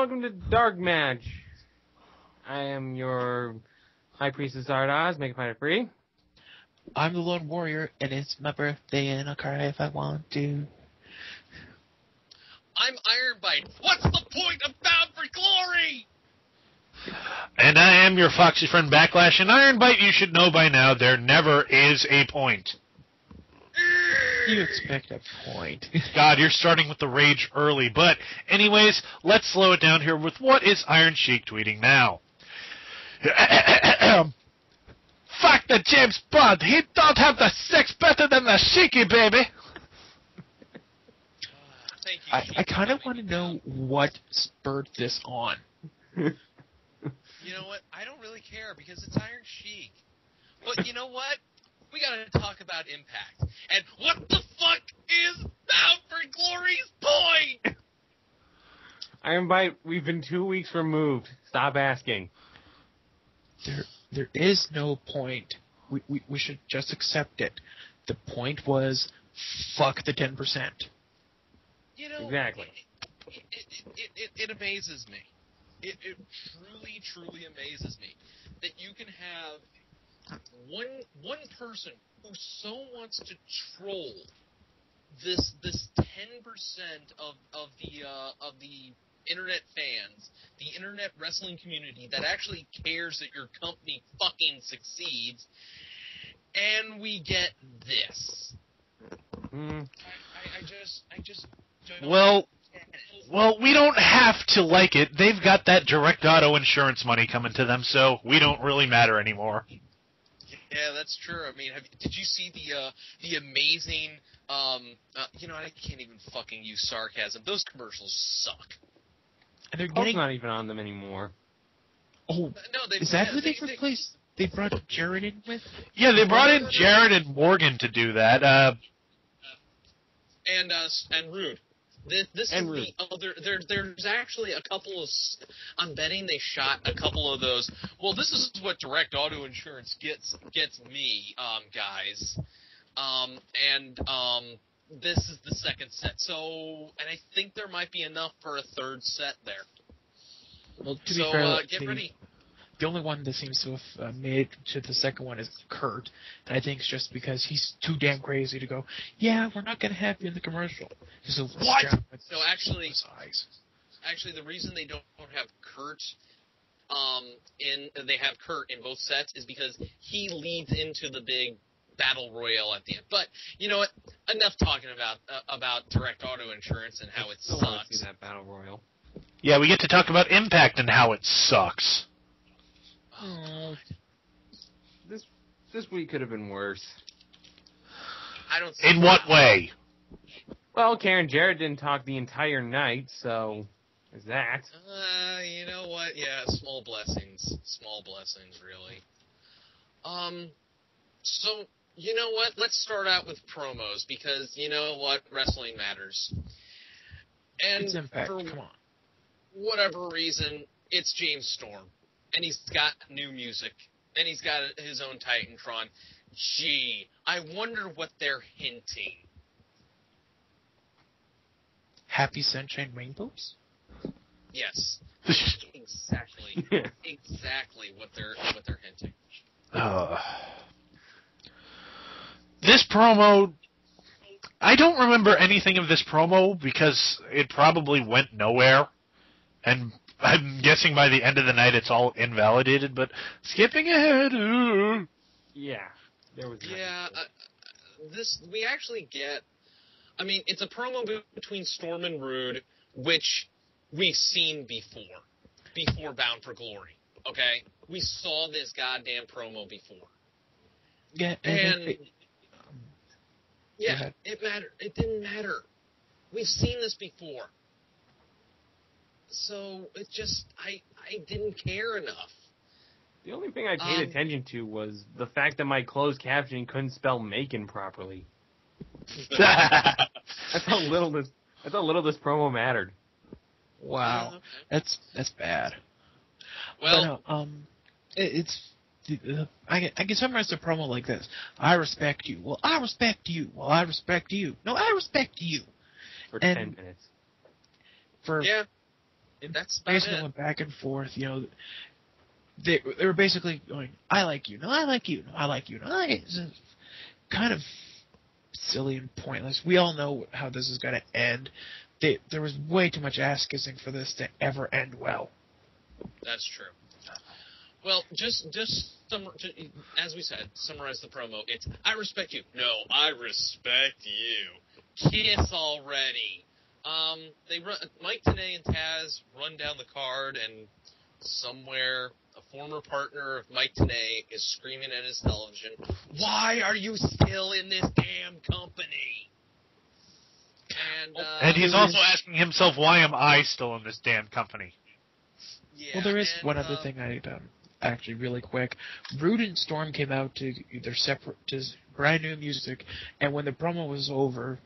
welcome to DarkMatch. I am your High Priestess Zardoz, make a fight free. I'm the Lone Warrior, and it's my birthday, and I'll cry if I want to. I'm Ironbite. What's the point of Bound for Glory? And I am your foxy friend Backlash, and Ironbite, you should know by now, there never is a point. You expect a point. God, you're starting with the rage early. But anyways, let's slow it down here with what is Iron Sheik tweeting now. Fuck the James Bond. He don't have the sex better than the Sheiky, baby. Thank you. I kind of want to know what spurred this on. You know what? I don't really care because it's Iron Sheik. But you know what? We gotta talk about Impact. And what the fuck is Bound for Glory's point? Ironbite, we've been 2 weeks removed. Stop asking. There is no point. We should just accept it. The point was, fuck the 10%. You know, Exactly. It amazes me. It truly, truly amazes me that you can have one person who so wants to troll this 10% of the internet fans, the internet wrestling community that actually cares that your company fucking succeeds, and we get this. I just don't. Well, we don't have to like it. They've got that direct auto insurance money coming to them, so we don't really matter anymore. Yeah, that's true. I mean, did you see the amazing? I can't even fucking use sarcasm. Those commercials suck. And they're Paul's not even on them anymore. Oh, no, is that who they replaced? They brought Jared in with? Yeah, they brought in Jared and Morgan to do that. And Rude. This and is Rude. the other. There's actually a couple of. I'm betting they shot a couple of those. Well, this is what direct auto insurance gets me, guys. This is the second set. So, and I think there might be enough for a third set there. Well, to be fair, get ready. The only one that seems to have made to the second one is Kurt, and I think it's just because he's too damn crazy to go, yeah, we're not going to have you in the commercial. So what? So actually, the reason they don't have Kurt they have Kurt in both sets is because he leads into the big battle royale at the end. But you know what? Enough talking about direct auto insurance and how it sucks. I want to see that battle royal. Yeah, we get to talk about Impact and how it sucks. Oh, this week could have been worse. I don't. See In what way? Well, Karen Jarrett didn't talk the entire night, so there's that. You know what? Yeah, small blessings. Small blessings, really. So, you know what? Let's start out with promos, because you know what? Wrestling matters. And it's Impact. for Come on. whatever reason, it's James Storm. And he's got new music. And he's got his own Titantron. Gee, I wonder what they're hinting. Happy Sunshine Rainbows? Yes. Exactly. Exactly what they're hinting. This promo, I don't remember anything of this promo because it probably went nowhere, and I'm guessing by the end of the night it's all invalidated, but skipping ahead. Yeah. There was we actually get, I mean, it's a promo between Storm and Rude, which we've seen before Bound for Glory, okay? We saw this goddamn promo before. Yeah, it mattered. It didn't matter. We've seen this before. So it just, I didn't care enough. The only thing I paid attention to was the fact that my closed captioning couldn't spell Macon properly. That's how little this promo mattered. Wow, okay. that's bad. Well, but, I can summarize the promo like this: I respect you. Well, I respect you. Well, I respect you. No, I respect you. For 10 minutes. For That's about basically it. went back and forth. They were basically going, I like you, no, I like you, no, I like you, no, I. It's kind of silly and pointless. We all know how this is going to end. There was way too much ass kissing for this to ever end well. That's true. Well, just as we said, summarize the promo. It's I respect you. No, I respect you. Kiss already. Mike Tenay and Taz run down the card, and somewhere a former partner of Mike Tenay is screaming at his television, "Why are you still in this damn company?" And he's also asking himself, why am I still in this damn company? Yeah, Well, there is one other thing actually really quick. Rude and Storm came out to their separate, just brand new music, and when the promo was over,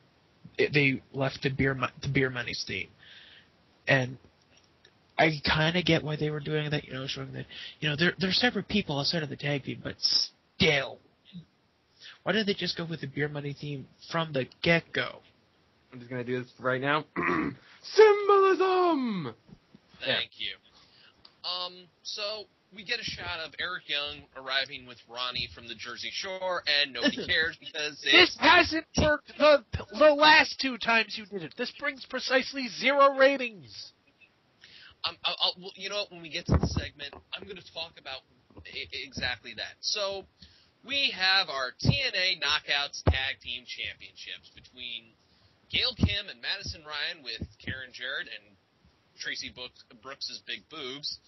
they left the beer money theme. And I kind of get why they were doing that, showing that, they're separate people outside of the tag team, but still. Why didn't they just go with the beer money theme from the get-go? I'm just going to do this right now. Symbolism! Thank you. So we get a shot of Eric Young arriving with Ronnie from the Jersey Shore, and nobody cares because this hasn't worked the last 2 times you did it. This brings precisely 0 ratings. Well, you know what? When we get to the segment, I'm going to talk about exactly that. So we have our TNA Knockouts Tag Team Championships between Gail Kim and Madison Ryan with Karen Jarrett and Tracy Brooks' big boobs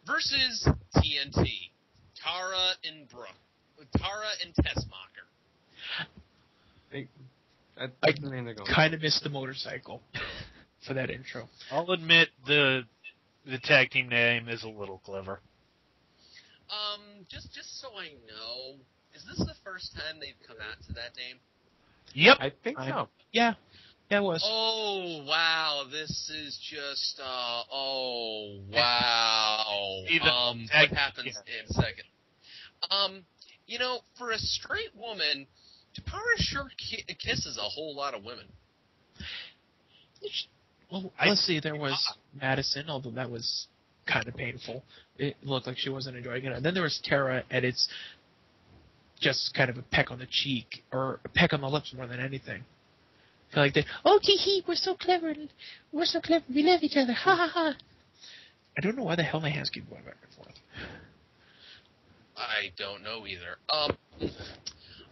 versus TNT, Tara and Tessmacher. I kind of missed the motorcycle for that intro. I'll admit the tag team name is a little clever. Just so I know, is this the first time they've come out to that name? Yep. I think so. Yeah, it was. Oh, wow. This is just, oh, wow. What happens in a second? For a straight woman, Tara sure kisses a whole lot of women. Well, let's see. There was Madison, although that was kind of painful. It looked like she wasn't enjoying it. And then there was Tara, and it's just kind of a peck on the cheek, or a peck on the lips more than anything. I feel like they, we're so clever, we love each other, ha ha ha. I don't know why the hell my hands keep going back and forth. I don't know either.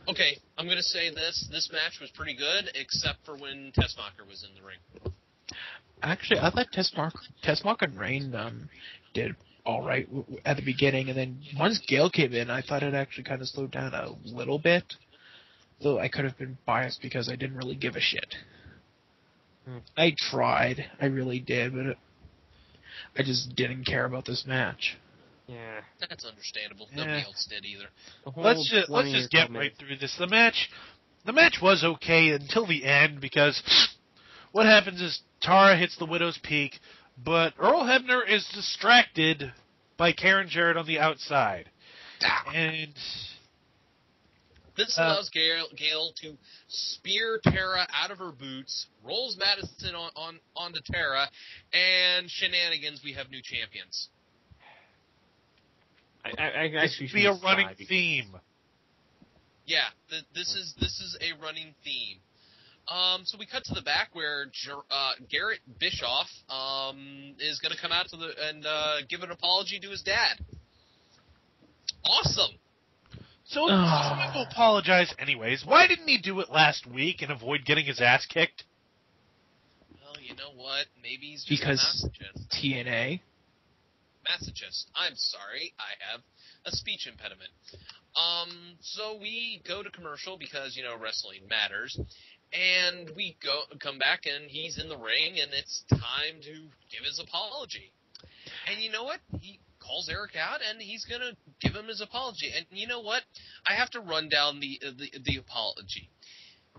Okay, I'm going to say this. This match was pretty good, except for when Tessmacher was in the ring. Actually, I thought Tessmacher and Rain did all right at the beginning, and then once Gail came in, I thought it actually kind of slowed down a little bit. Though I could have been biased because I didn't really give a shit. I tried, I really did, but I just didn't care about this match. Yeah, that's understandable. Nobody else did either. Let's just get right through this. The match was okay until the end, because what happens is Tara hits the Widow's Peak, but Earl Hebner is distracted by Karen Jarrett on the outside, and this allows Gail to spear Tara out of her boots, rolls Madison onto Tara, and shenanigans. We have new champions. I actually should be a running theme. Yeah, this is a running theme. So we cut to the back where Garrett Bischoff is going to come out and give an apology to his dad. Awesome. So he's going to apologize anyways. Why didn't he do it last week and avoid getting his ass kicked? Well, you know what? Maybe he's just because a masochist. TNA. Masochist. I'm sorry. I have a speech impediment. So we go to commercial because, wrestling matters. And we come back, and he's in the ring, and it's time to give his apology. And you know what? He calls Eric out, and he's going to give him his apology. And you know what? I have to run down the apology.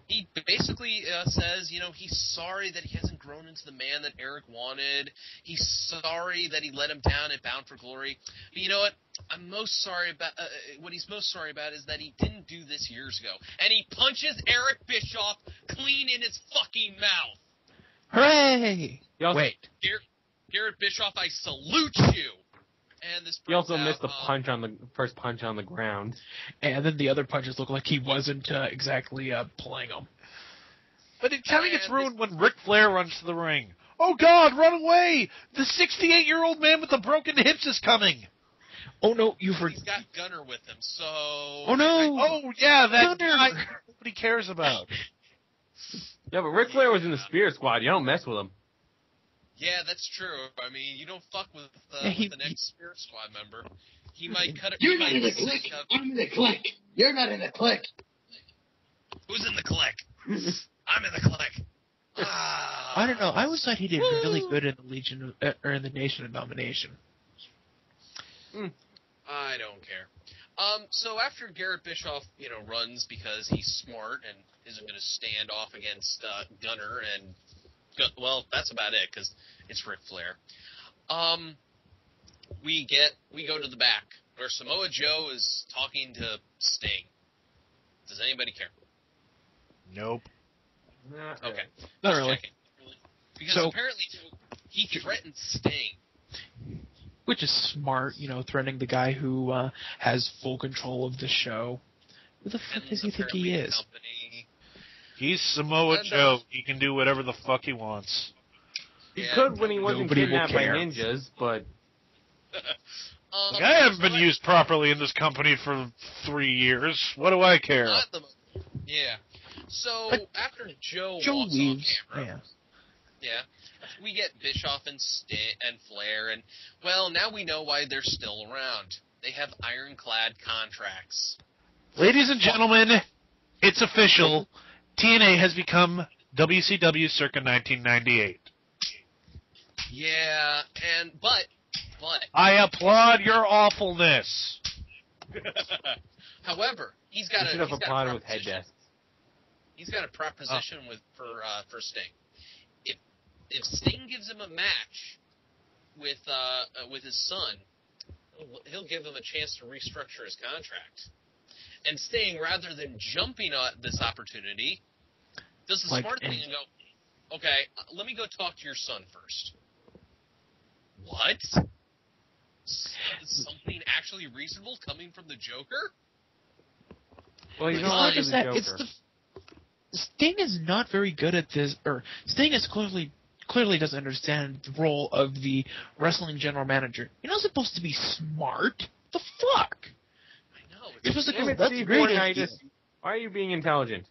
He basically says, he's sorry that he hasn't grown into the man that Eric wanted. He's sorry that he let him down at Bound for Glory. But you know what? I'm most sorry about what he's most sorry about is that he didn't do this years ago. And he punches Eric Bischoff clean in his fucking mouth. Hooray! Wait. Garrett Bischoff, I salute you. And this. He also brings missed the out, first punch on the ground. And then the other punches looked like he wasn't exactly playing them. But it kind of gets ruined when Ric Flair runs to the ring. Oh, God, run away! The 68-year-old man with the broken hips is coming! Oh, no, He's got Gunner with him, so... Oh, no! Oh, yeah, that Gunner. guy nobody cares about. Yeah, but Ric Flair was in the Spirit Squad. You don't mess with him. Yeah, that's true. I mean, you don't fuck with the next Spirit Squad member. He might cut it. You're not in the clique. I'm in the clique. You're not in the clique. Who's in the clique? I'm in the clique. I don't know. I always thought he did really good in the Legion or in the Nation of Domination. I don't care. So after Garrett Bischoff, runs because he's smart and isn't going to stand off against Gunner and, well, that's about it because it's Ric Flair. We go to the back where Samoa Joe is talking to Sting. Does anybody care? Nope. Okay. Not really. Because apparently he threatened Sting. Which is smart, threatening the guy who has full control of the show. Who the fuck does he think he is? He's Samoa Joe. He can do whatever the fuck he wants. He could when he wasn't Nobody will kidnapped by care. ninjas, but... Look, I haven't been used properly in this company for 3 years. What do I care? Yeah. So, But after Joe walks leaves. off camera... Yeah. We get Bischoff and Flair, and, well, now we know why they're still around. They have ironclad contracts. Ladies and gentlemen, it's official. TNA has become WCW circa 1998. Yeah, but... I applaud your awfulness. However, he's got should have applauded with head desks. He's got a proposition for Sting. If Sting gives him a match with his son, he'll give him a chance to restructure his contract. And Sting, rather than jumping on this opportunity, does the smart thing and go, okay, let me go talk to your son first. What? Is something actually reasonable coming from the Joker? Well, he's It's not not like just the that. Joker. It's Sting is not very good at this, or Sting is clearly doesn't understand the role of the wrestling general manager. You're not supposed to be smart. The fuck? I know. You're supposed to Damn go, it, that's Steve great. Borgnitis. Why are you being intelligent?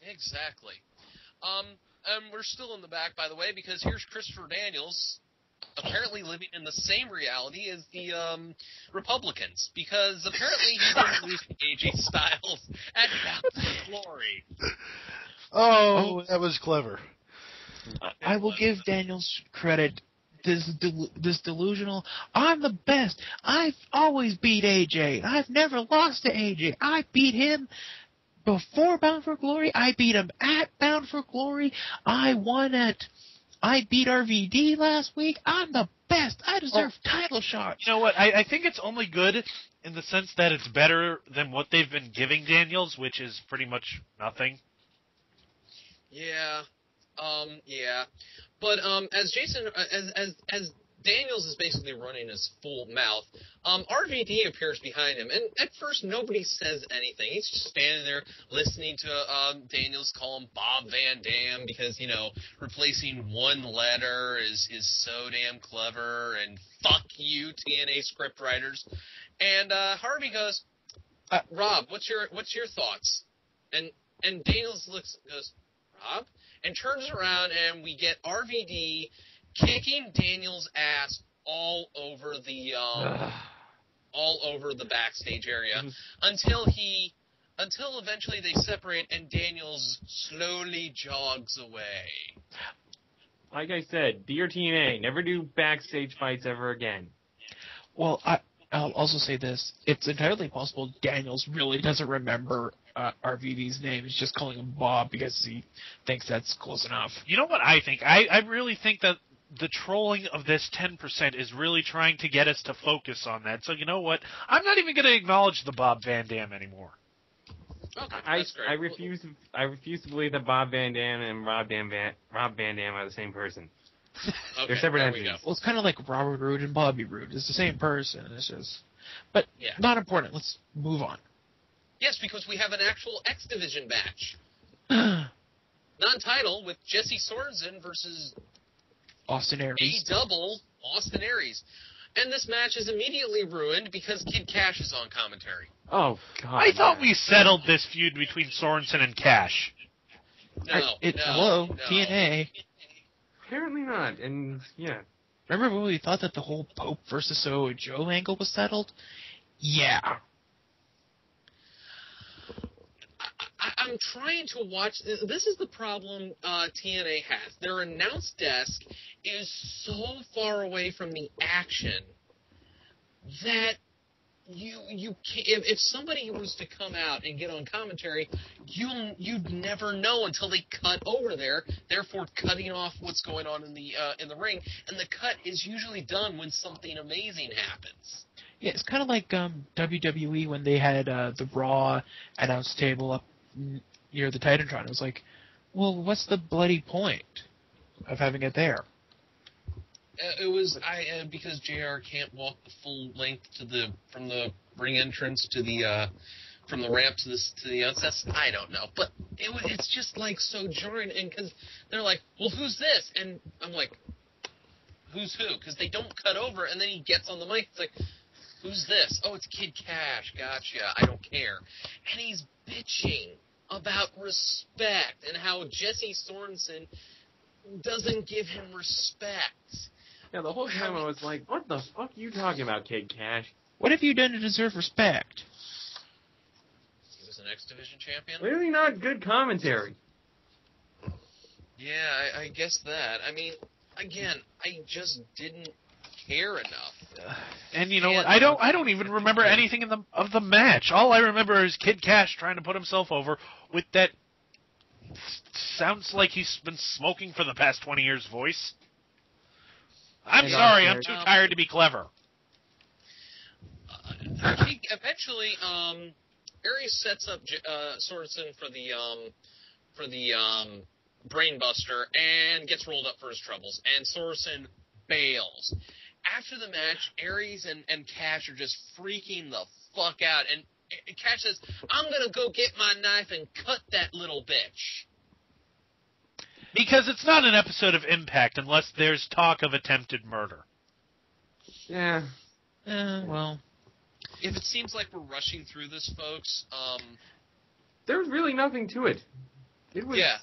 Exactly. And we're still in the back, by the way, because here's Christopher Daniels, apparently living in the same reality as the Republicans, because apparently he didn't lose to AJ Styles at Bound for Glory. Oh, that was clever. I will give Daniels credit. This delusional, I'm the best. I've always beat AJ. I've never lost to AJ. I beat him before Bound for Glory. I beat him at Bound for Glory. I beat RVD last week. I'm the best. I deserve title shots. You know what? I think it's only good in the sense that it's better than what they've been giving Daniels, which is pretty much nothing. Yeah. Yeah. But as Jason, as Daniels is basically running his full mouth, RVD appears behind him, and at first nobody says anything. He's just standing there listening to Daniels call him Bob Van Dam because, replacing one letter is so damn clever, and fuck you, TNA scriptwriters. And Harvey goes, Rob, what's your thoughts? And Daniels goes, Rob? And turns around, and we get RVD kicking Daniels' ass all over the backstage area until eventually they separate and Daniels slowly jogs away. Like I said, dear TNA, never do backstage fights ever again. Well, I'll also say this. It's entirely possible Daniels really doesn't remember RVD's name. He's just calling him Bob because he thinks that's close enough. You know what I think? I really think that the trolling of this 10% is really trying to get us to focus on that. So you know what? I'm not even going to acknowledge the Bob Van Dam anymore. Okay, I refuse to believe that Bob Van Dam and Rob Van Dam are the same person. Okay, They're separate there we entities. go. Well, it's kind of like Robert Roode and Bobby Roode. It's the same person. It's just, but Yeah. not important. Let's move on. Yes, because we have an actual X Division match. Non-title with Jesse Sorensen versus Austin Aries. A-double Austin Aries. And this match is immediately ruined because Kid Cash is on commentary. Oh, God. I thought we settled this feud between Sorensen and Cash. Hello, TNA. Apparently not, and yeah. Remember when we thought that the whole Pope versus Samoa Joe angle was settled? Yeah. I'm trying to watch. This is the problem TNA has. Their announce desk is so far away from the action that you can't, if somebody was to come out and get on commentary, you'd never know until they cut over there. Therefore, cutting off what's going on in the ring, and the cut is usually done when something amazing happens. Yeah, it's kind of like WWE when they had the Raw announce table up near the Titantron. It was like, well, what's the bloody point of having it there? It was because JR can't walk the full length from the ring entrance to the from the ramp to the outside. I don't know, but it's just like so jarring, and because they're like, well, who's this? And I'm like, who's who? Because they don't cut over, and then he gets on the mic. It's like, who's this? Oh, it's Kid Cash. Gotcha. I don't care. And he's bitching about respect and how Jesse Sorensen doesn't give him respect. Yeah, the whole time I was like, what the fuck are you talking about, Kid Cash? What have you done to deserve respect? He was an X Division champion? Really not good commentary. Yeah, I guess that. I mean, again, I just didn't care enough. And you know what? I don't even remember anything of the match. All I remember is Kid Cash trying to put himself over with that sounds like he's been smoking for the past 20 years voice. I'm sorry, I'm too tired to be clever. Eventually, Aries sets up Sorensen for the brainbuster and gets rolled up for his troubles, and Sorensen bails. After the match, Aries and Cash are just freaking the fuck out, and Cash says, "I'm gonna go get my knife and cut that little bitch." Because it's not an episode of Impact unless there's talk of attempted murder. Yeah. Well, If it seems like we're rushing through this, folks, There was really nothing to it. It was... yeah.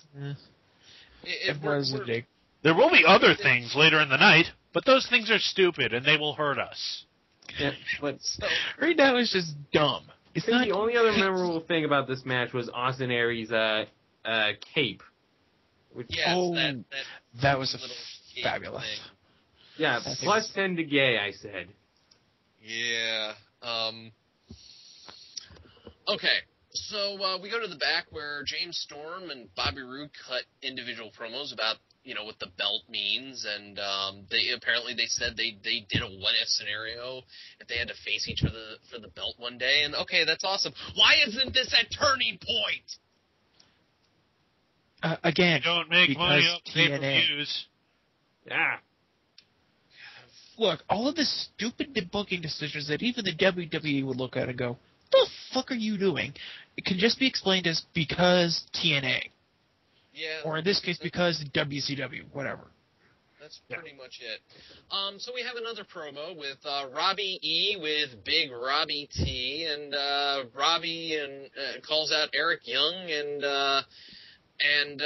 it was a dick. There will be other things later in the night, but those things are stupid and they will hurt us. Yeah, but Right now it's just dumb. I think the only other memorable thing about this match was Austin Aries' cape. Which, that was little cape fabulous. thing. Yeah, plus 10 to gay, I said. Yeah. Okay, so we go to the back where James Storm and Bobby Roode cut individual promos about, what the belt means, and they said they did a what-if scenario if they had to face each other for the belt one day, and okay, that's awesome. Why isn't this a turning point? Again, You don't make money off TNA. pay-per-views. Yeah. Look, all of the stupid booking decisions that even the WWE would look at and go, the fuck are you doing? It can just be explained as because TNA. Yeah. Or in this case, because WCW, whatever. That's pretty much it. So we have another promo with Robbie E with Big Robbie T, and Robbie calls out Eric Young and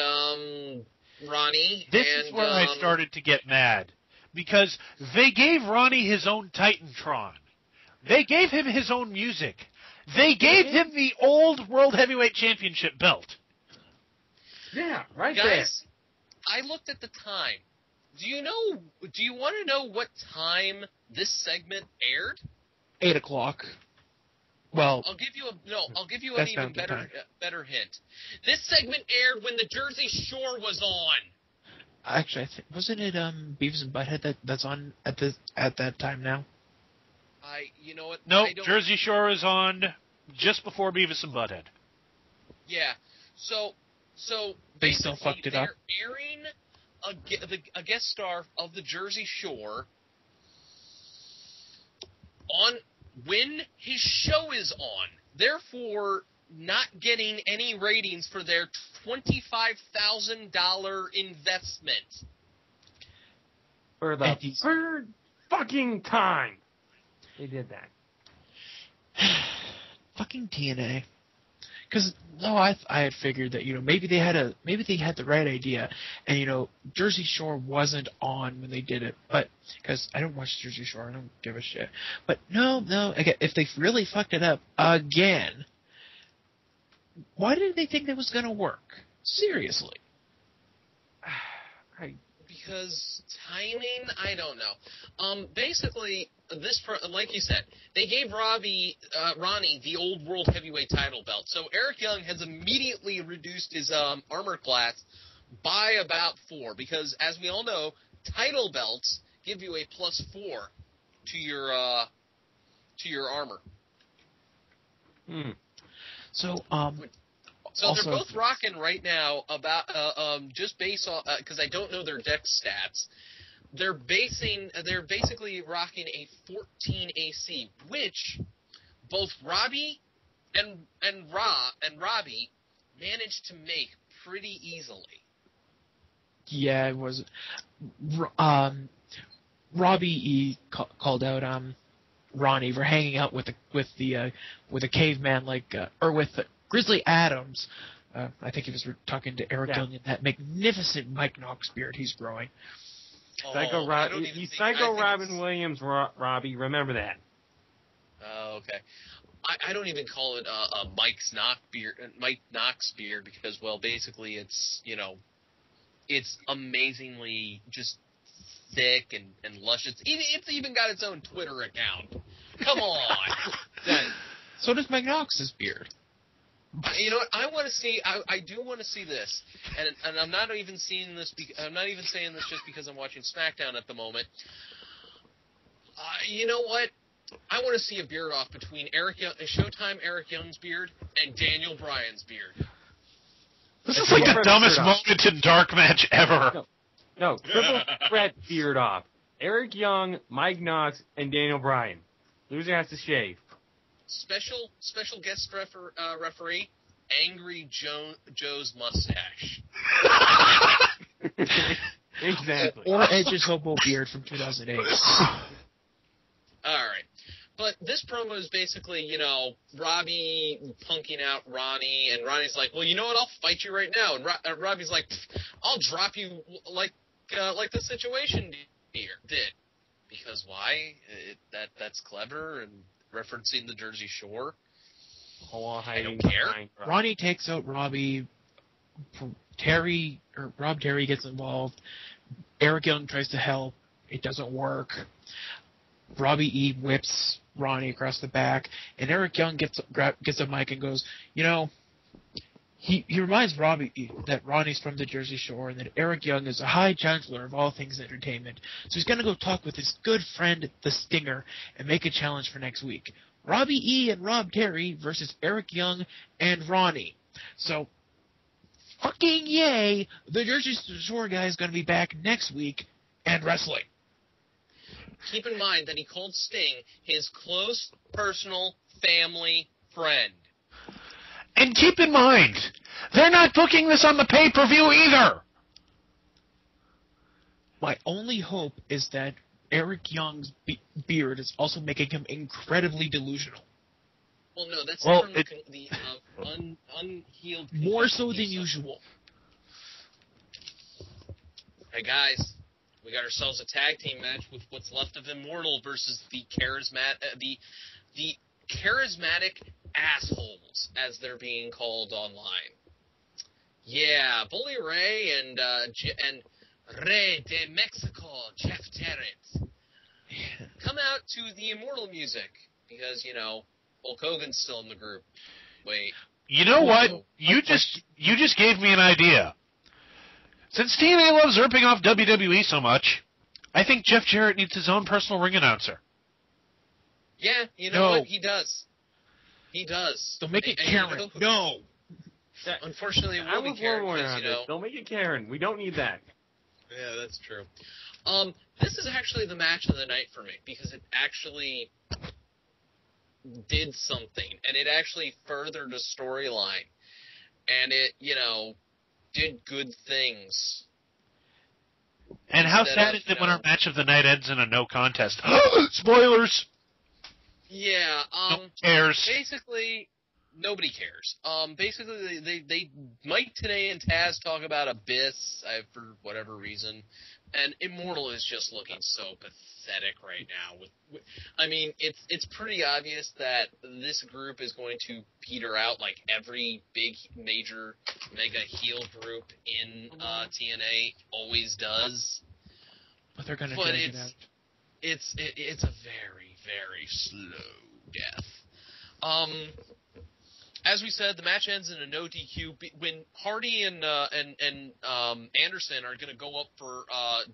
Ronnie. This is where I started to get mad. Because they gave Ronnie his own Titantron. They gave him his own music. They gave him the old World Heavyweight Championship belt. Yeah, right Guys, I looked at the time. Do you want to know what time this segment aired? 8 o'clock. Well, I'll give you an even better hint. This segment aired when the Jersey Shore was on. actually, wasn't it Beavis and Butthead that's on at that time now? You know what? No, Jersey Shore is on just before Beavis and Butthead. Yeah. So They still fucked it up. They're airing a guest star of the Jersey Shore on when his show is on, therefore not getting any ratings for their $25,000 investment. For the third fucking time, they did that. Fucking TNA. Because I had figured that maybe they had the right idea, and Jersey Shore wasn't on when they did it, but because I don't watch Jersey Shore, I don't give a shit. But no, again, if they really fucked it up again, why did they think that was gonna work? Seriously. Because timing, I don't know. Basically, like you said, they gave Ronnie the old World Heavyweight title belt. So Eric Young has immediately reduced his armor class by about 4. Because, as we all know, title belts give you a +4 to your armor. So, So also, they're both rocking right now about just based on because I don't know their deck stats. They're basically rocking a 14 AC, which both Robbie and Robbie managed to make pretty easily. Yeah, it was. Robbie E called out Ronnie for hanging out with a caveman or with Grizzly Adams. I think he was talking to Eric Young in that magnificent Mike Knox beard he's growing. He's Psycho Robin Williams, Robbie. Remember that. Oh, okay. I don't even call it a Mike Knox beard because, well, basically it's it's amazingly just thick and luscious. It's even got its own Twitter account. Come on. So does Mike Knox's beard. You know what? I want to see. I do want to see this, and I'm not even seeing this. I'm not even saying this just because I'm watching SmackDown at the moment. You know what? I want to see a beard off between Showtime Eric Young's beard and Daniel Bryan's beard. This is like the dumbest moment in DarkMatch ever. No, triple threat beard off. Eric Young, Mike Knox, and Daniel Bryan. Loser has to shave. Special guest referee, Angry Joe's mustache. Exactly. Or Edge's hobo beard from 2008. All right. But this promo is basically, Robbie punking out Ronnie, and Ronnie's like, well, you know what? I'll fight you right now. And Robbie's like, I'll drop you like the Situation did. Because why? That's clever and referencing the Jersey Shore. I don't care. Ronnie takes out Robbie. Rob Terry gets involved. Eric Young tries to help. It doesn't work. Robbie E whips Ronnie across the back, and Eric Young gets a mic and goes, he reminds Robbie E that Ronnie's from the Jersey Shore and that Eric Young is a high chancellor of all things entertainment. So he's going to go talk with his good friend, the Stinger, and make a challenge for next week. Robbie E and Rob Terry versus Eric Young and Ronnie. So, fucking yay! The Jersey Shore guy is going to be back next week and wrestling. Keep in mind that he called Sting his close, personal, family friend. And keep in mind, they're not booking this on the pay-per-view either. My only hope is that Eric Young's beard is also making him incredibly delusional. Well, no, that's from the unhealed... More so than usual. Hey, guys. We got ourselves a tag team match with what's left of Immortal versus the charismatic assholes, as they're being called online. Yeah, Bully Ray and Rey de Mexico, Jeff Jarrett, come out to the Immortal music because Hulk Hogan's still in the group. Wait. You know what? You just gave me an idea. Since TNA loves ripping off WWE so much, I think Jeff Jarrett needs his own personal ring announcer. Yeah, you know what? He does. He does. Don't make it Karen. No. Unfortunately, it will be Karen. Don't make it Karen. We don't need that. Yeah, that's true. This is actually the match of the night for me because it actually did something, and it actually furthered a storyline, and it, did good things. And how sad is it when our match of the night ends in a no contest? Spoilers! Yeah, no one cares. Basically, nobody cares. Basically, they Mike TNA and Taz talk about Abyss for whatever reason, and Immortal is just looking so pathetic right now. I mean, it's pretty obvious that this group is going to peter out like every big major mega heel group in TNA always does. But they're going to drag it out. It's a very, very slow death. As we said, the match ends in a no DQ. When Hardy and Anderson are going to go up for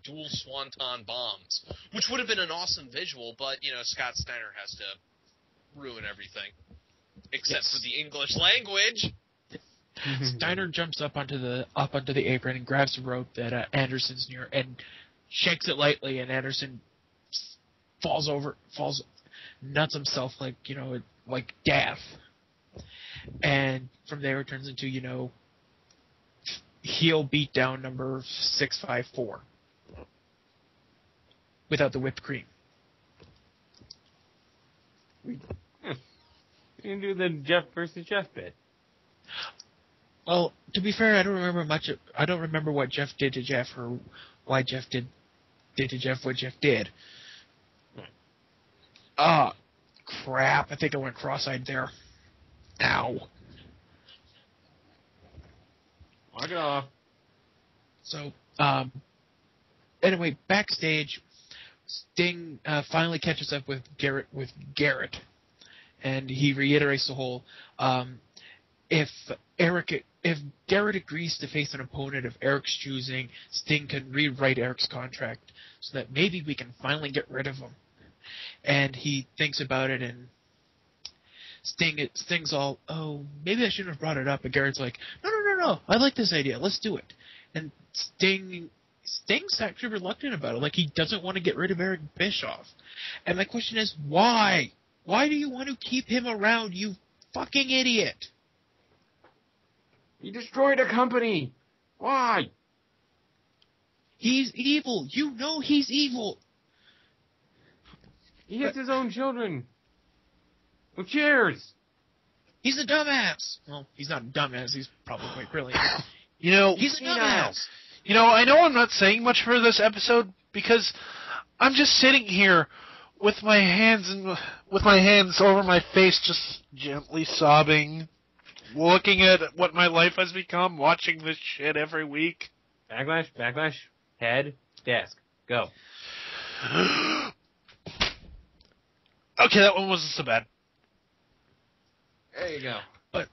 dual swanton bombs, which would have been an awesome visual, but Scott Steiner has to ruin everything, except for the English language. Steiner jumps up onto the apron and grabs the rope that Anderson's near and shakes it lightly, and Anderson falls nuts himself like death. And from there it turns into, heel beatdown number 654. Without the whipped cream. We can do the Jeff versus Jeff bit. Well, to be fair, I don't remember what Jeff did to Jeff or why Jeff did to Jeff what Jeff did. Crap. I think I went cross-eyed there. Ow. Walk it off. So, anyway, backstage, Sting finally catches up with Garrett, and he reiterates the whole, if Garrett agrees to face an opponent of Eric's choosing, Sting can rewrite Eric's contract so that maybe we can finally get rid of him. And he thinks about it, and Sting's all, oh, maybe I shouldn't have brought it up. And Garrett's like, no, I like this idea. Let's do it. And Sting's actually reluctant about it. Like, he doesn't want to get rid of Eric Bischoff. And my question is, why? Why do you want to keep him around, you fucking idiot? He destroyed a company. Why? He's evil. You know he's evil. He hits his own children. Who cares? He's a dumbass. Well, he's not a dumbass. He's probably quite brilliant. He's a dumbass. I know I'm not saying much for this episode because I'm just sitting here with my hands over my face, just gently sobbing, looking at what my life has become, watching this shit every week. Backlash, head, desk, go. Okay, that one wasn't so bad. There you go. But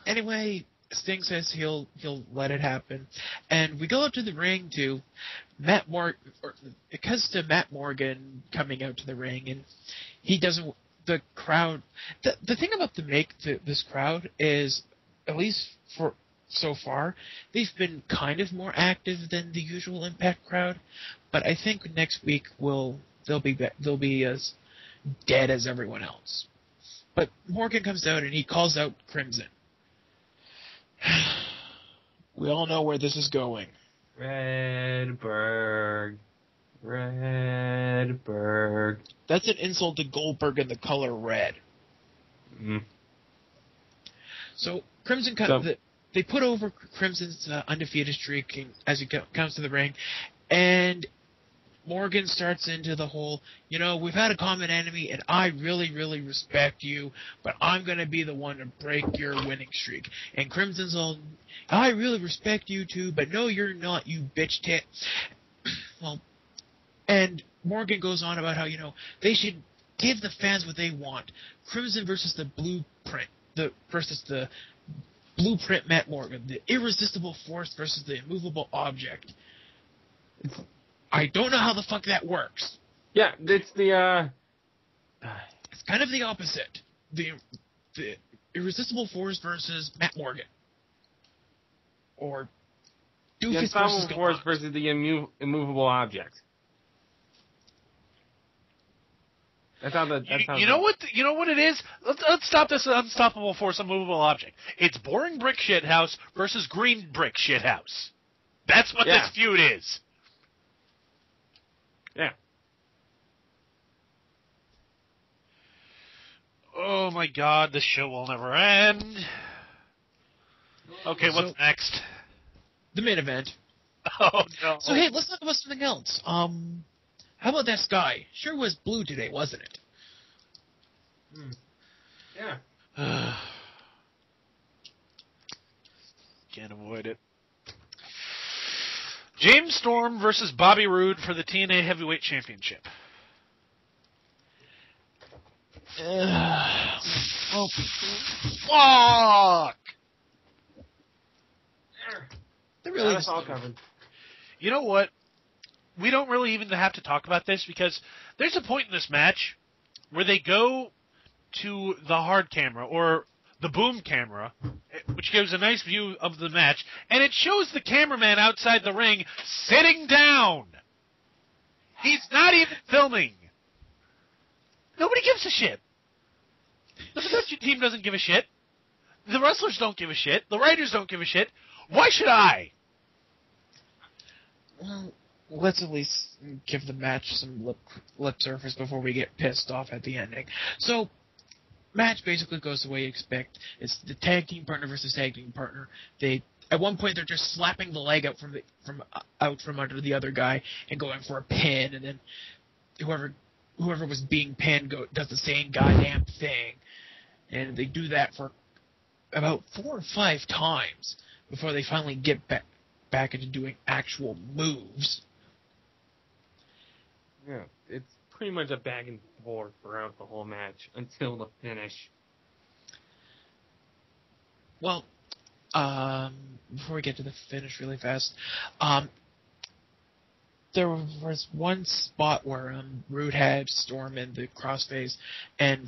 anyway, Sting says he'll let it happen, and we go up to the ring to Matt Morgan. It comes to Matt Morgan coming out to the ring, and he doesn't. The crowd. The thing about this crowd is, at least for so far, they've been kind of more active than the usual Impact crowd. But I think next week they'll be as dead as everyone else. But Morgan comes out and he calls out Crimson. We all know where this is going. Redberg. That's an insult to Goldberg and the color red. Mm. So Crimson they put over Crimson's undefeated streak as he comes to the ring, and Morgan starts into the whole, we've had a common enemy, and I really, really respect you, but I'm going to be the one to break your winning streak. And Crimson's all, I really respect you too, but no, you're not, you bitch tit. Well, and Morgan goes on about how, they should give the fans what they want. Crimson versus the Blueprint, versus the Blueprint Matt Morgan, the irresistible force versus the immovable object. I don't know how the fuck that works. Yeah, it's the It's kind of the opposite. The irresistible force versus Matt Morgan. Or Doofus unstoppable versus force Gallant. versus the immovable object. That's how the. You know what? You know what it is? Let's stop this unstoppable force, immovable object. It's boring brick shithouse versus green brick shithouse. That's what this feud is. Yeah. Oh my God, this show will never end. Okay, what's next? The main event. Oh no. So hey, let's talk about something else. How about that sky? Sure was blue today, wasn't it? Yeah. Can't avoid it. James Storm versus Bobby Roode for the TNA Heavyweight Championship. Oh, Fuck! they're really That's all covered. You know what? We don't really even have to talk about this because there's a point in this match where they go to the hard camera or the boom camera, which gives a nice view of the match, and it shows the cameraman outside the ring sitting down. He's not even filming. Nobody gives a shit. The production team doesn't give a shit. The wrestlers don't give a shit. The writers don't give a shit. Why should I? well, let's at least give the match some lip surface before we get pissed off at the ending. So, match basically goes the way you expect. It's the tag team partner versus tag team partner. At one point they're just slapping the leg out from under the other guy and going for a pin, and then whoever was being pinned does the same goddamn thing, and they do that for about 4 or 5 times before they finally get back into doing actual moves. Yeah, it's pretty much a back and forth throughout the whole match until the finish. Well, before we get to the finish really fast, there was one spot where Roode had Storm in the crossface, and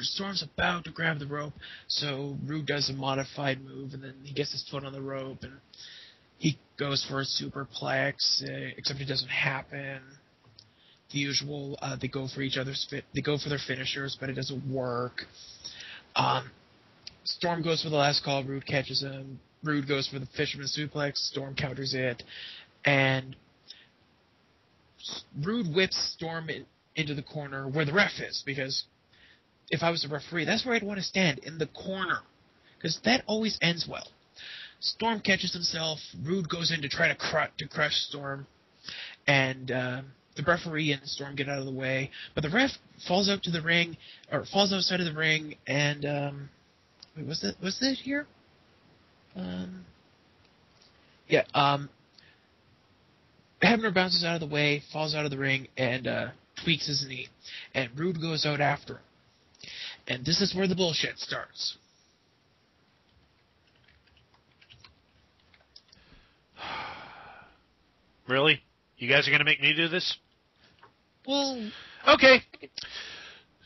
Storm's about to grab the rope, so Roode does a modified move, and then he gets his foot on the rope, and he goes for a superplex, except it doesn't happen. The usual, they go for their finishers, but it doesn't work. Storm goes for the last call, Roode catches him. Roode goes for the fisherman suplex, Storm counters it, and Roode whips Storm into the corner where the ref is, because if I was a referee, that's where I'd want to stand, in the corner, because that always ends well. Storm catches himself, Roode goes in to try to crush Storm, and the referee and Storm get out of the way, but the ref falls outside of the ring, and wait, was that here? Hebner bounces out of the way, falls out of the ring, and tweaks his knee. And Roode goes out after him. And this is where the bullshit starts. Really? You guys are going to make me do this? Well, okay.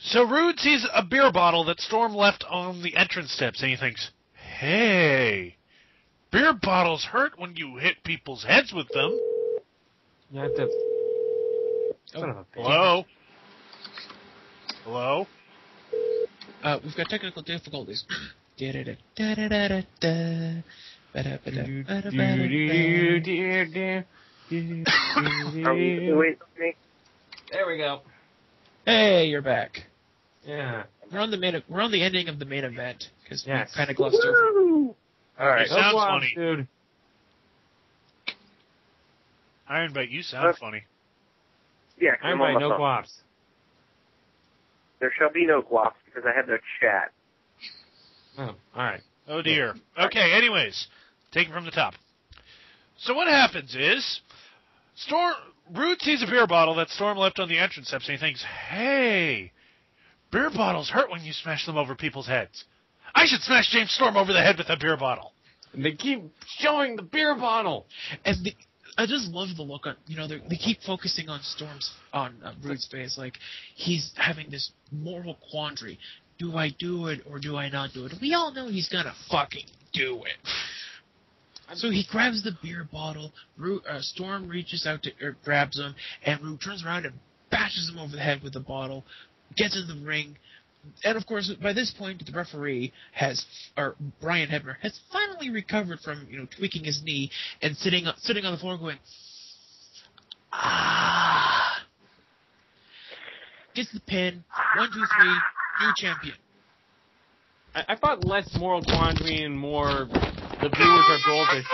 So Roode sees a beer bottle that Storm left on the entrance steps, and he thinks, hey, beer bottles hurt when you hit people's heads with them. You have to. Hello? Hello? We've got technical difficulties. There we go. Hey, you're back. Yeah. We're on the ending of the main event because we Yes. kind of glossed over. All right, No sounds gloves, funny. dude. Iron Bite, you sound funny. Yeah, I'm come on, right, no my phone. glops. There shall be no glops because I have no chat. Oh, alright. Oh dear. Okay, anyways, take it from the top. So what happens is, Roode sees a beer bottle that Storm left on the entrance steps, and he thinks, hey, beer bottles hurt when you smash them over people's heads. I should smash James Storm over the head with a beer bottle. And they keep showing the beer bottle. And I just love the look on, they keep focusing on Roode's face, like he's having this moral quandary. Do I do it or do I not do it? We all know he's gonna fucking do it. So he grabs the beer bottle. Storm reaches out to grabs him, and Rude turns around and bashes him over the head with the bottle. Gets in the ring, and of course, by this point, the referee Brian Hebner has finally recovered from tweaking his knee and sitting on the floor going, ah. Gets the pin. 1, 2, 3. New champion. I thought less moral quandary and more the viewers are goldfish.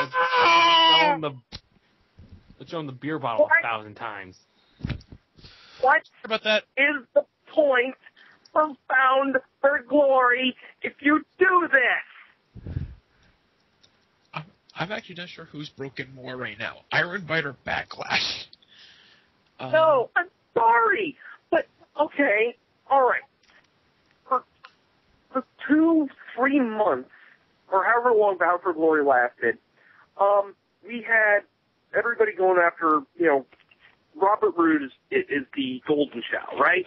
Let's show them the beer bottle 1,000 times. What about that? Is the point of Bound for Glory if you do this? I'm actually not sure who's broken more right now. Iron Bite or Backlash? No, I'm sorry. But, okay, all right. For 2-3 months, or however long Bound for Glory lasted, we had everybody going after, Robert Roode is the golden child, right?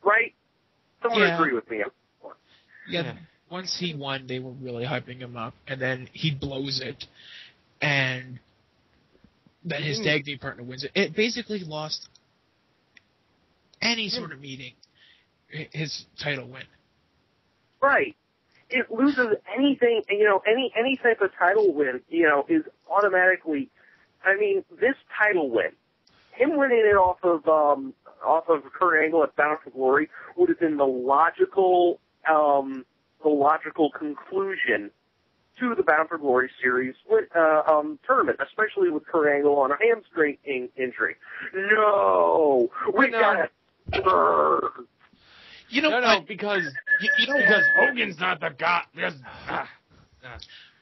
Right? Someone agree with me. Yeah. Once he won, they were really hyping him up, and then he blows it, and then his tag team partner wins it. It basically lost any sort of meeting, his title win. Right. It loses anything, any type of title win, is automatically, this title win, him winning it off of Kurt Angle at Bound for Glory would have been the logical conclusion to the Bound for Glory series tournament, especially with Kurt Angle on a hamstring injury. No, we got it. Because Hogan's not the guy.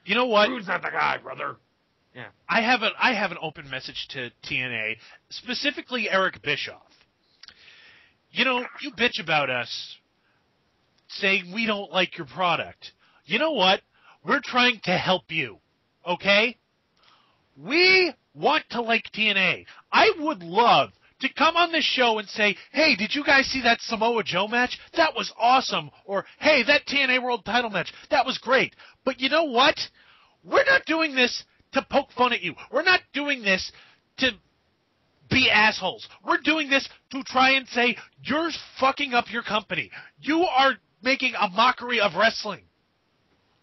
You know what? Rude's not the guy, brother. Yeah. I have an open message to TNA, specifically Eric Bischoff. You bitch about us saying we don't like your product. You know what? We're trying to help you, okay? We want to like TNA. I would love to come on this show and say, hey, did you guys see that Samoa Joe match? That was awesome. Or, hey, that TNA World title match, that was great. But you know what? We're not doing this to poke fun at you. We're not doing this to be assholes. We're doing this to try and say, you're fucking up your company. You are making a mockery of wrestling.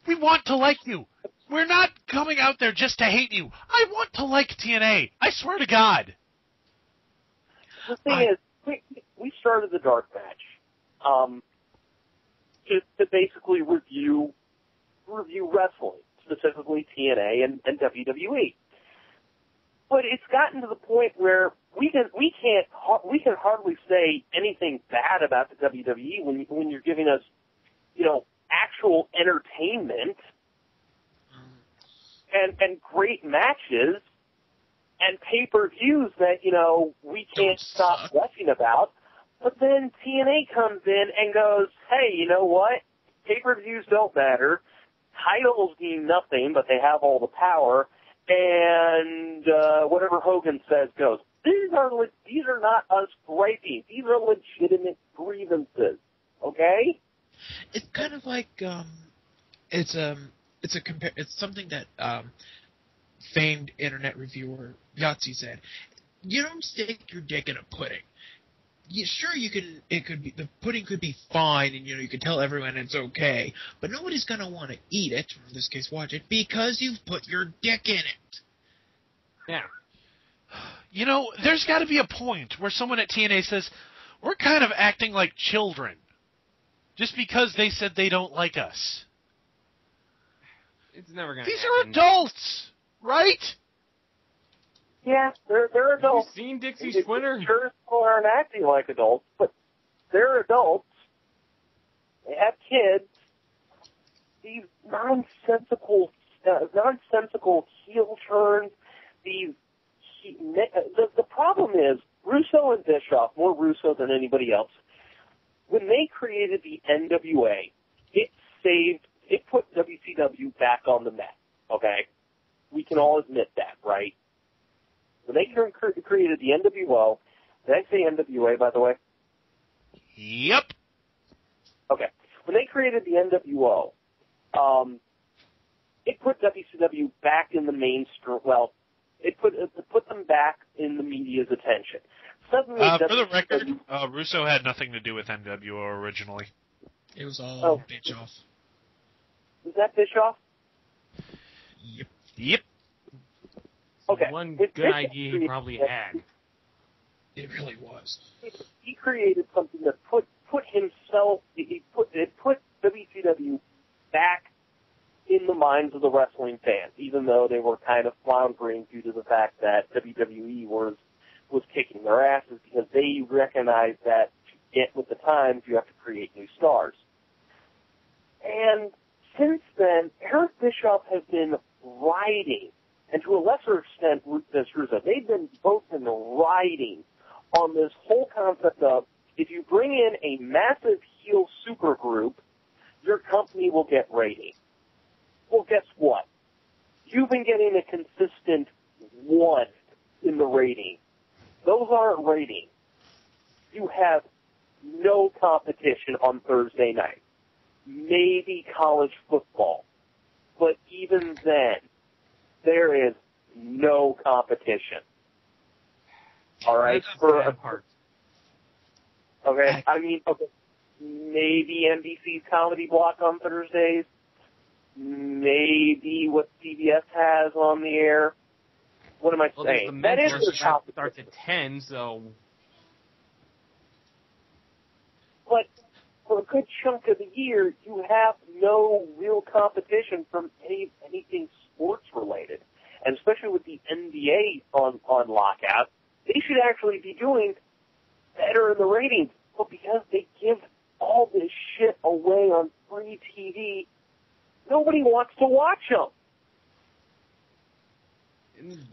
We want to like you. We're not coming out there just to hate you. I want to like TNA. I swear to God. The thing is, we started the Dark Match to basically review wrestling, specifically TNA and WWE. But it's gotten to the point where we can hardly say anything bad about the WWE when you're giving us, actual entertainment and great matches and pay-per-views that, we can't stop gushing about. But then TNA comes in and goes, hey, you know what? Pay-per-views don't matter. Titles mean nothing, but they have all the power. And whatever Hogan says goes. These are not us griping. These are legitimate grievances. Okay? It's kind of like it's something that famed internet reviewer Yahtzee said. You don't stick your dick in a pudding. The pudding could be fine, and you can tell everyone it's okay, but nobody's gonna want to eat it, or in this case watch it, because you've put your dick in it. Yeah. There's got to be a point where someone at TNA says, we're kind of acting like children, just because they said they don't like us. It's never gonna These happen. are adults, right? Yeah, they're adults. Have you seen Dixie Swinner? Sure, people aren't acting like adults, but they're adults. They have kids. These nonsensical heel turns. The problem is Russo and Bischoff, more Russo than anybody else. When they created the NWA, it put WCW back on the map. Okay, we can all admit that, right? When they created the NWO, did I say NWA, by the way? Yep. Okay. When they created the NWO, it put WCW back in the mainstream. Well, it put them back in the media's attention. Suddenly, for the record, Russo had nothing to do with NWO originally. It was all Bischoff. Is that Bischoff? Yep. Okay. One good idea he probably had. It really was. He created something that put WCW back in the minds of the wrestling fans, even though they were kind of floundering due to the fact that WWE was kicking their asses, because they recognized that to get with the times, you have to create new stars. And since then, Eric Bischoff has been riding, and to a lesser extent, Russo, they've both been riding on this whole concept of, if you bring in a massive heel supergroup, your company will get ratings. Well, guess what? You've been getting a consistent 1 in the rating. Those aren't ratings. You have no competition on Thursday night. Maybe college football. But even then, there is no competition. All right? Okay, I mean, maybe NBC's Comedy Block on Thursdays. Maybe what CBS has on the air. What am I saying? That is the top. Starts at 10, so. But for a good chunk of the year, you have no real competition from anything sports related, and especially with the NBA on lockout, they should actually be doing better in the ratings. But because they give all this shit away on free TV, nobody wants to watch them.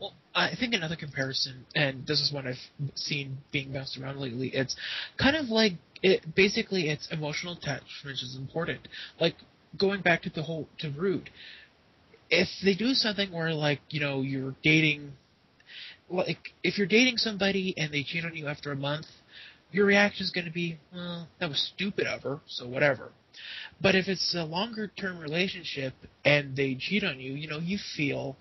Well, I think another comparison, and this is one I've seen being bounced around lately, it's kind of like, basically it's emotional attachment is important. Like, going back to Rude, if they do something where, like, you're dating, like, if you're dating somebody and they cheat on you after a month, your reaction is going to be, well, that was stupid of her, so whatever. But if it's a longer-term relationship and they cheat on you, you feel,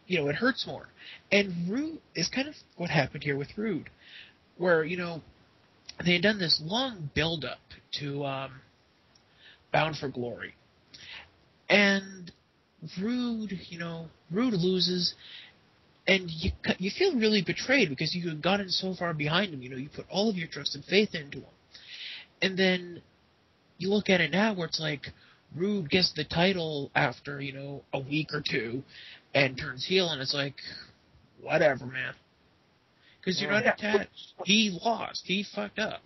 it hurts more. And Rude is kind of what happened here with Rude, where, they had done this long build-up to Bound for Glory. And Rude loses, and you feel really betrayed because you had gotten so far behind him. You put all of your trust and faith into him. And then you look at it now where it's like Rude gets the title after, a week or two and turns heel, and it's like, whatever, man. Because you're not attached. He lost. He fucked up.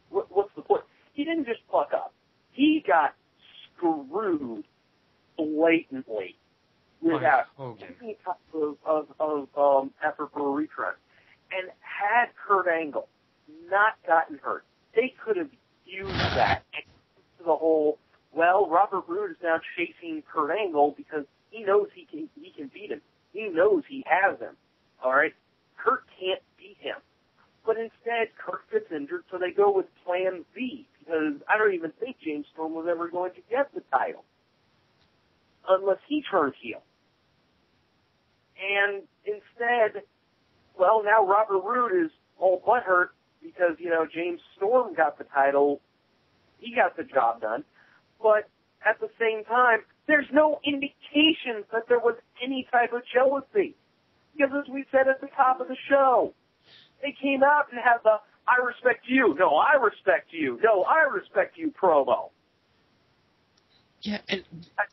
What's the point? He didn't just fuck up. He got screwed blatantly without any type of effort for a retread. And had Kurt Angle not gotten hurt, they could have used that to the whole, well, Robert Roode is now chasing Kurt Angle because he knows he can beat him. He knows he has him. All right? Kurt can't beat him. But instead, Kurt gets injured, so they go with Plan Z, because I don't even think James Storm was ever going to get the title unless he turns heel. And instead, well, now Robert Roode is all butthurt because, James Storm got the title. He got the job done. But at the same time, there's no indication that there was any type of jealousy. Because as we said at the top of the show, they came out and had the I respect you, no, I respect you, no, I respect you promo. Yeah, and,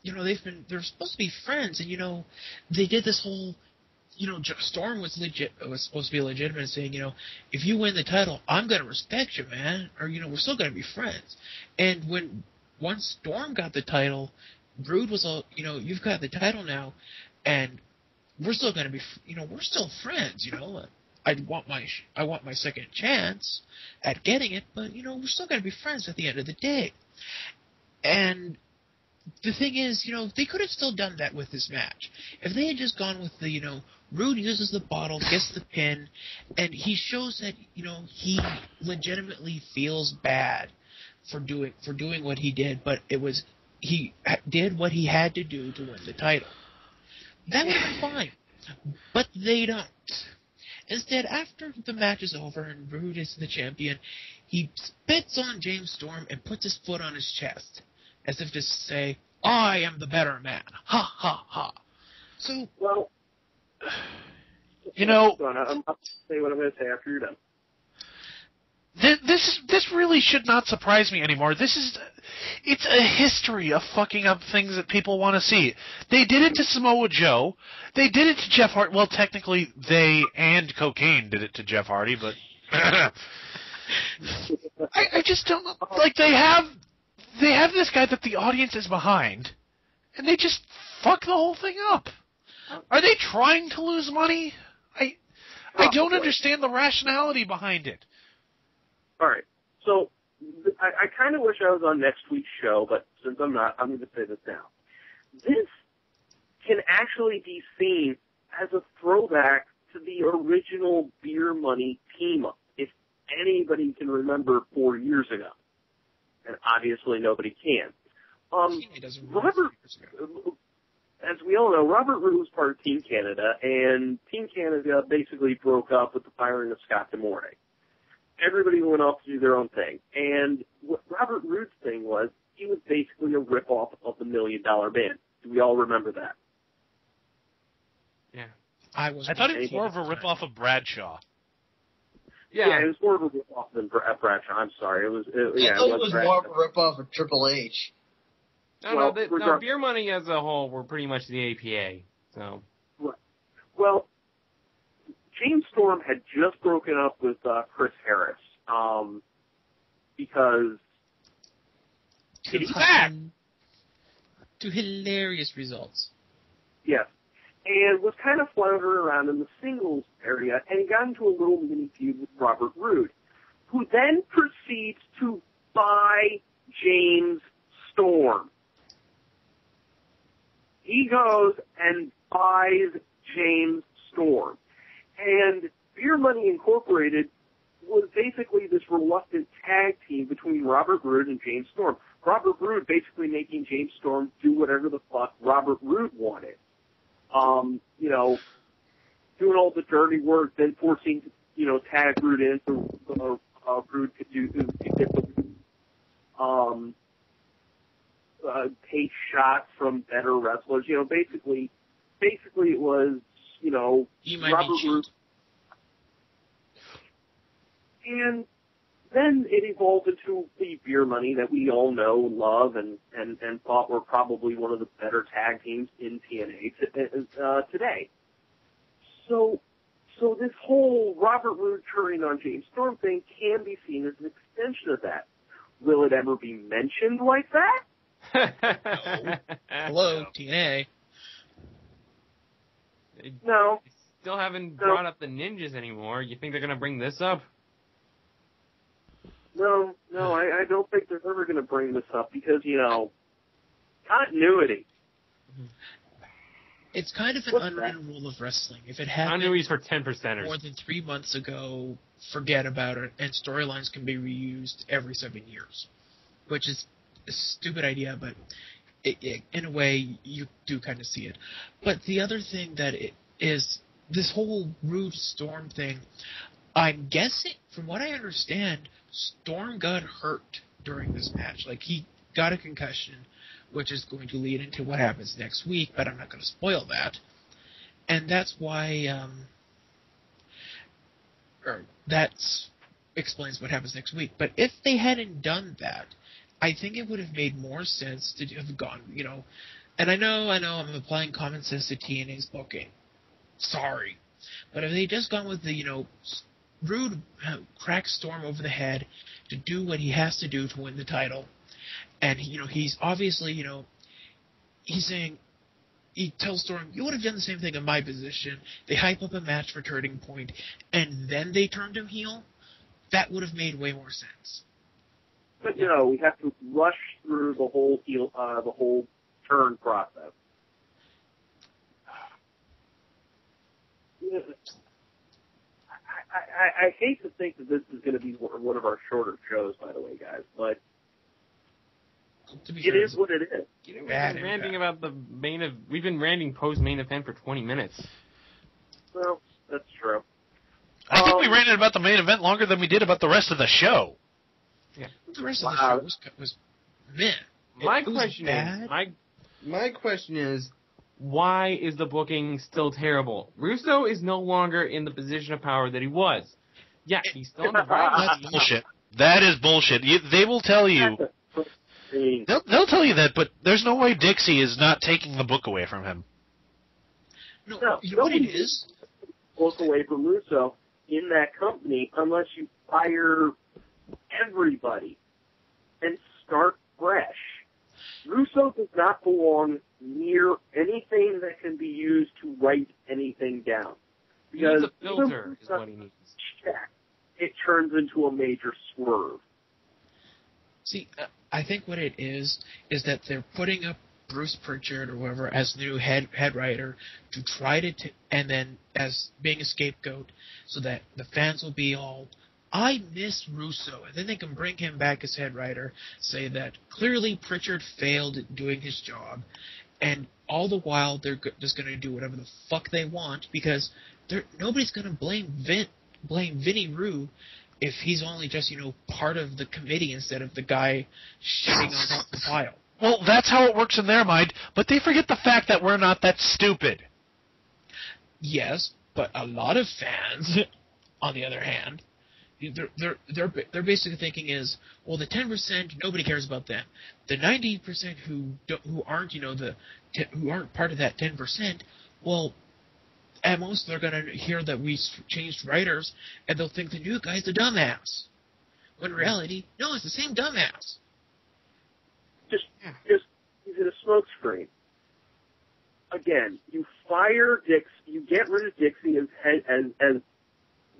they're supposed to be friends, and, they did this whole, Storm was supposed to be legitimate, saying, if you win the title, I'm going to respect you, man, or, we're still going to be friends. And once Storm got the title, Rude was all, you've got the title now, and we're still going to be, we're still friends, I want my second chance at getting it, but, we're still going to be friends at the end of the day. And the thing is, they could have still done that with this match. If they had just gone with the, Rude uses the bottle, gets the pin, and he shows that, he legitimately feels bad for doing what he did, but it was he did what he had to do to win the title. That would have been fine. But they don't. Instead, after the match is over and Rude is the champion, he spits on James Storm and puts his foot on his chest, as if to say, I am the better man. Ha, ha, ha. So, Well, You know, I'm about to say what I'm going to say after you're done. This really should not surprise me anymore. It's a history of fucking up things that people want to see. They did it to Samoa Joe. They did it to Jeff Hardy. Well, technically, they and Cocaine did it to Jeff Hardy, but I just don't like. They have this guy that the audience is behind, and they just fuck the whole thing up. Are they trying to lose money? I don't understand the rationality behind it. All right. So I kind of wish I was on next week's show, but since I'm not, I'm going to say this now. This can actually be seen as a throwback to the original Beer Money team-up, if anybody can remember 4 years ago. And obviously nobody can. Robert, as we all know, Robert Roode was part of Team Canada, and Team Canada basically broke up with the firing of Scott D'Amore. Everybody went off to do their own thing. And what Robert Roode's thing was, he was basically a rip-off of the $1 Million Band. Do we all remember that? Yeah. I thought it was more of a rip-off of Bradshaw. Yeah, it was more of a rip-off than Bradshaw. I'm sorry. It was more of a rip-off of Triple H. No, Beer Money as a whole were pretty much the APA. So. Right. Well, James Storm had just broken up with Chris Harris because he's back to hilarious results. Yes, and was kind of floundering around in the singles area, and he got into a little mini feud with Robert Roode, who then proceeds to buy James Storm. He goes and buys James Storm. And Beer Money Incorporated was basically this reluctant tag team between Robert Roode and James Storm. Robert Roode basically making James Storm do whatever the fuck Robert Roode wanted. Doing all the dirty work, then forcing, tag Roode in so Roode could get the take shots from better wrestlers. Basically it was, Robert Roode. And then it evolved into the Beer Money that we all know, love, and thought were probably one of the better tag teams in TNA today. So this whole Robert Roode turning on James Storm thing can be seen as an extension of that. Will it ever be mentioned like that? No. Hello, TNA. No. They still haven't brought up the ninjas anymore. You think they're going to bring this up? No, I don't think they're ever going to bring this up because, continuity. It's kind of an unwritten rule of wrestling. If it happened for 10%ers. more than 3 months ago, forget about it, and storylines can be reused every 7 years, which is a stupid idea, but in a way, you do kind of see it. But the other thing that is this whole Roode Storm thing, I'm guessing, from what I understand, Storm got hurt during this match. Like, he got a concussion, which is going to lead into what happens next week, but I'm not going to spoil that. And that's why, that explains what happens next week. But if they hadn't done that, I think it would have made more sense to have gone, and I know I'm applying common sense to TNA's booking. Sorry. But if they just gone with the, Roode cracks Storm over the head to do what he has to do to win the title, and, he's obviously, he's saying, he tells Storm, you would have done the same thing in my position. They hype up a match for Turning Point, and then they turned him heel. That would have made way more sense. But, we have to rush through the whole turn process. I hate to think that this is going to be one of our shorter shows, by the way, guys, but to be It fair, is what it is. You know, we've Bad been ranting impact. about we've been ranting post-main event for 20 minutes. Well, that's true. I think we ranted about the main event longer than we did about the rest of the show. The rest of the Wow. show was meh. My It was question bad. is, my question is, why is the booking still terrible? Russo is no longer in the position of power that he was. Yeah, he's still on the right. That's bullshit. That is bullshit. They will tell you. They'll tell you that, but there's no way Dixie is not taking the book away from him. No, you know what it is? Book away from Russo in that company unless you fire everybody and start fresh. Russo does not belong near anything that can be used to write anything down. Because He needs a filter is what he needs. Check, it turns into a major swerve. See, I think what it is that they're putting up Bruce Pritchard or whoever as new head writer to try to and then as being a scapegoat so that the fans will be all, I miss Russo, and then they can bring him back as head writer, say that clearly Pritchard failed at doing his job, and all the while they're just going to do whatever the fuck they want because nobody's going to blame Vinny Rue if he's only just, part of the committee instead of the guy shitting on top of the pile. Well, that's how it works in their mind, but they forget the fact that we're not that stupid. Yes, but a lot of fans, on the other hand, they're basically thinking is, well, the 10% nobody cares about them. The 90% who aren't who aren't part of that 10%, well, at most they're gonna hear that we changed writers and they'll think the new guy's the dumbass. When in reality, no, it's the same dumbass. Just he's in a smokescreen. Again, you fire Dix, you get rid of Dixie as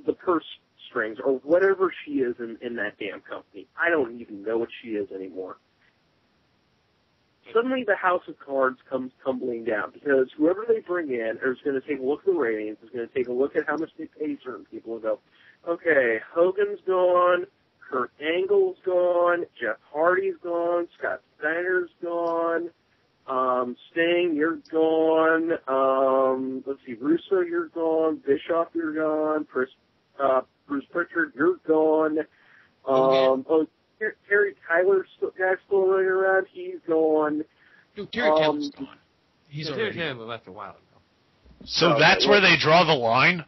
the purse strings or whatever she is in that damn company. I don't even know what she is anymore. Suddenly the house of cards comes tumbling down because whoever they bring in is going to take a look at the ratings, is going to take a look at how much they pay certain people and go, okay, Hogan's gone, Kurt Angle's gone, Jeff Hardy's gone, Scott Steiner's gone, Sting, you're gone, let's see, Russo, you're gone, Bischoff, you're gone, Bruce Pritchard, you're gone, Terry Tyler's guy's still running around, he's gone. No, Terry Taylor's gone. He's Terry already Taylor left a while ago. So that's where they draw the line?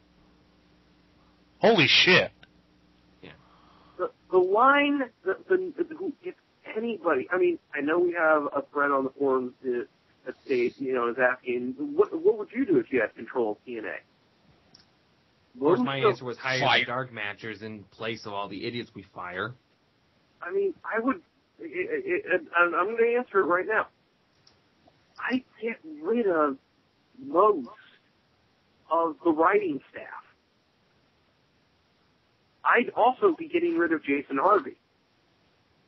Holy shit. The line, if anybody, I mean, I know we have a thread on the forums that states, is asking, what would you do if you had control of TNA? Of course, my answer was hire the DarkMatchers in place of all the idiots we fire. I mean, I would, I'm going to answer it right now. I'd get rid of most of the writing staff. I'd also be getting rid of Jason Harvey.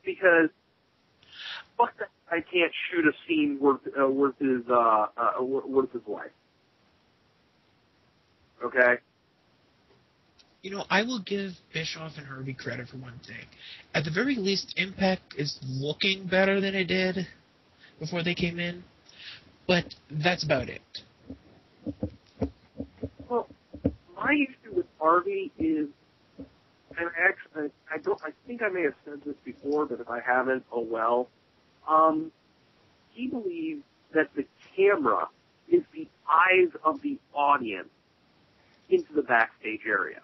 Because, fuck that, I can't shoot a scene worth his life. Okay? I will give Bischoff and Harvey credit for one thing. At the very least, Impact is looking better than it did before they came in. But that's about it. Well, my issue with Harvey is, and actually, I think I may have said this before, but if I haven't, oh well. He believes that the camera is the eyes of the audience into the backstage area.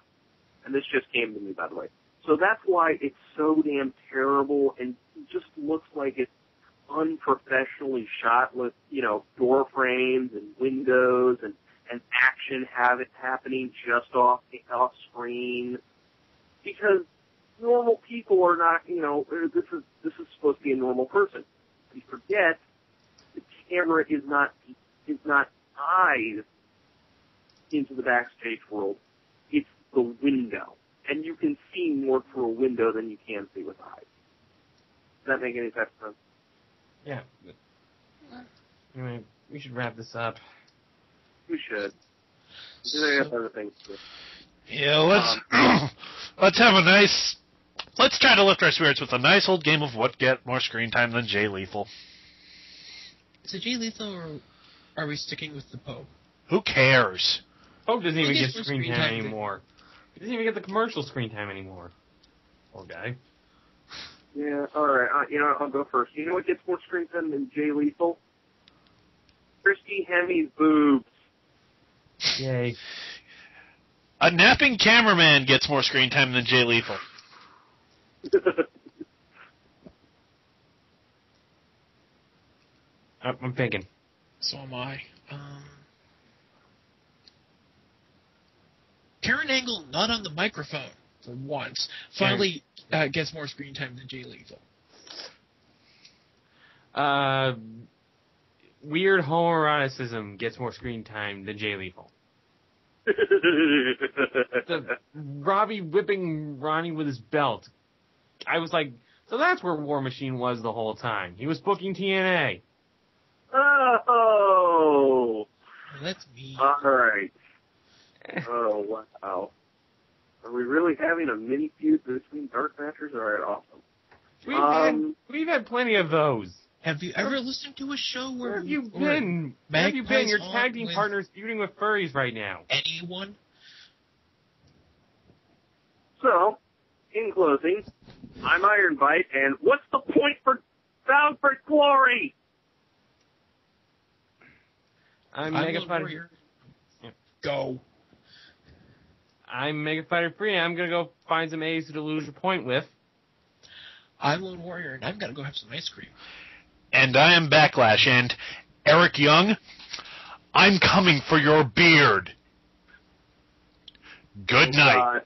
And this just came to me, by the way. So that's why it's so damn terrible and just looks like it's unprofessionally shot with, door frames and windows and action happening just off screen. Because normal people are not, this is supposed to be a normal person. You forget the camera is not eyes into the backstage world. It's the window. And you can see more through a window than you can see with eyes. Does that make any type of sense? Yeah. Anyway, we should wrap this up. We should. Because I have other things to do. Yeah, let's have a nice Let's try to lift our spirits with a nice old game of what get more screen time than Jay Lethal. Is it Jay Lethal, or are we sticking with the Pope? Who cares? Pope doesn't even get more screen time anymore. He doesn't even get the commercial screen time anymore. Poor guy. Yeah, alright. I'll go first. You know what gets more screen time than Jay Lethal? Christy Hemi's boobs. Yay. A napping cameraman gets more screen time than Jay Lethal. I'm thinking. So am I. Karen Angle not on the microphone for once. Finally gets more screen time than Jay Lethal. Weird homoeroticism gets more screen time than Jay Lethal. The Robbie whipping Ronnie with his belt. I was like, so that's where War Machine was the whole time. He was booking TNA. Oh! That's me. Alright. Oh, wow. Are we really having a mini feud between dark matchers? Alright, awesome. We've had plenty of those. Have you ever listened to a show Where have you been? Where have you been? Your tag team partner's feuding with furries right now. Anyone? So, in closing, I'm Iron Bite, and what's the point for Bound for Glory? I'm Mega Fighter. Warrior. Yeah. Go. I'm Mega Fighter Free. I'm gonna go find some A's to lose your point with. I'm Lone Warrior, and I'm gonna go have some ice cream. And I am Backlash, and Eric Young, I'm coming for your beard. Good night.